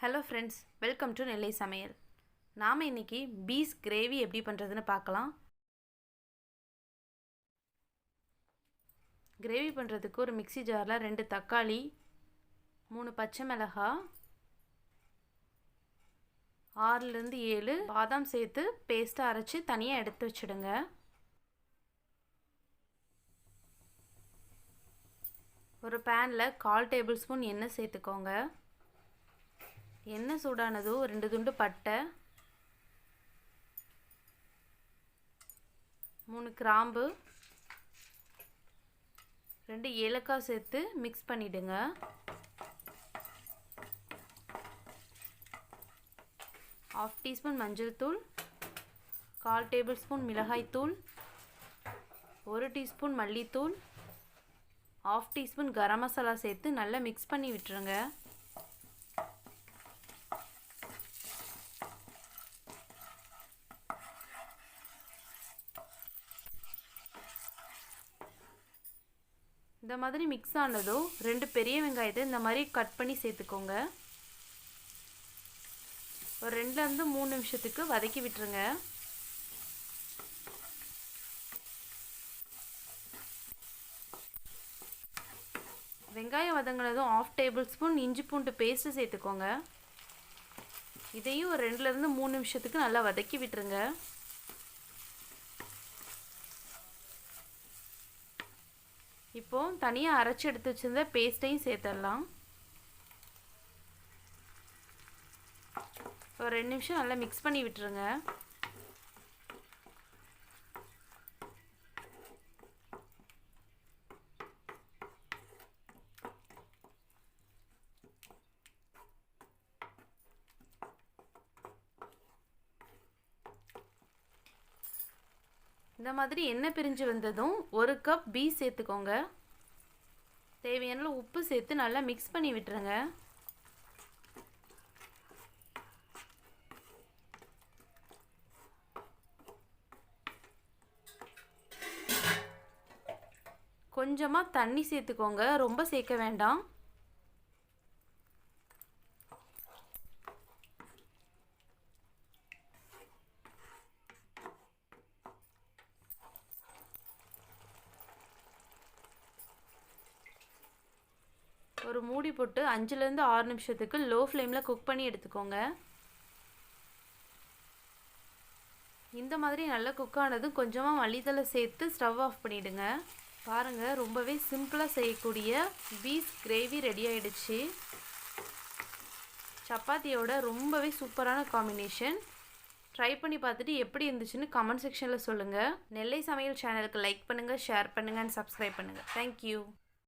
Hello friends, welcome to நெல்லை சமையல். நாம் இன்றைக்கி பீஸ் கிரேவி எப்படி பண்ணுறதுன்னு பார்க்கலாம். கிரேவி பண்ணுறதுக்கு ஒரு மிக்ஸி ஜாரில் 2 தக்காளி, 3 பச்சை மிளகாய், 6லேருந்து 7 பாதாம் சேர்த்து பேஸ்ட்டாக அரைச்சி தனியாக எடுத்து வச்சுடுங்க. ஒரு பேனில் 1/4 டேபிள் ஸ்பூன் எண்ணெய் சேர்த்துக்கோங்க. எண்ணெய் சூடானதும் 2 துண்டு பட்டை, 3 கிராம்பு, 2 ஏலக்காய் சேர்த்து மிக்ஸ் பண்ணிவிடுங்க. ½ டீஸ்பூன் மஞ்சள் தூள், 1/4 டேபிள் ஸ்பூன் மிளகாய் தூள், 1 டீஸ்பூன் மல்லித்தூள், ½ டீஸ்பூன் கரம் மசாலா சேர்த்து நல்லா மிக்ஸ் பண்ணி விட்டுருங்க. இந்த மாதிரி மிக்ஸ் ஆனதும் 2 பெரிய வெங்காயத்தை இந்த மாதிரி கட் பண்ணி சேர்த்துக்கோங்க. ஒரு 2லேருந்து 3 நிமிஷத்துக்கு வதக்கி விட்டுருங்க. வெங்காயம் வதங்கினதும் ½ டேபிள் ஸ்பூன் இஞ்சி பூண்டு பேஸ்ட்டு சேர்த்துக்கோங்க. இதையும் ஒரு 2லேருந்து 3 நிமிஷத்துக்கு நல்லா வதக்கி விட்டுருங்க. இப்போது தனியாக அரைச்சி எடுத்து வச்சிருந்த பேஸ்ட்டையும் சேர்த்துடலாம். ஒரு 2 நிமிஷம் நல்லா மிக்ஸ் பண்ணி விட்டுருங்க. இந்த மாதிரி எண்ணெய் பிரிஞ்சு வந்ததும் 1 கப் பீஸ் சேர்த்துக்கோங்க. தேவையான உப்பு சேர்த்து நல்லா மிக்ஸ் பண்ணி விட்டுருங்க. கொஞ்சமாக தண்ணி சேர்த்துக்கோங்க, ரொம்ப சேர்க்க வேண்டாம். ஒரு மூடி போட்டு 5லேருந்து 6 நிமிஷத்துக்கு லோ ஃப்ளேமில் குக் பண்ணி எடுத்துக்கோங்க. இந்த மாதிரி நல்லா குக் ஆனதும் கொஞ்சமாக மல்லித்தழை சேர்த்து ஸ்டவ் ஆஃப் பண்ணிவிடுங்க. பாருங்கள், ரொம்பவே சிம்பிளாக செய்யக்கூடிய பீஸ் கிரேவி ரெடி ஆகிடுச்சு. சப்பாத்தியோட ரொம்பவே சூப்பரான காம்பினேஷன். ட்ரை பண்ணி பார்த்துட்டு எப்படி இருந்துச்சுன்னு கமெண்ட் செக்ஷனில் சொல்லுங்கள். நெல்லை சமையல் சேனலுக்கு லைக் பண்ணுங்கள், ஷேர் பண்ணுங்கள் அண்ட் சப்ஸ்கிரைப் பண்ணுங்கள். தேங்க்யூ.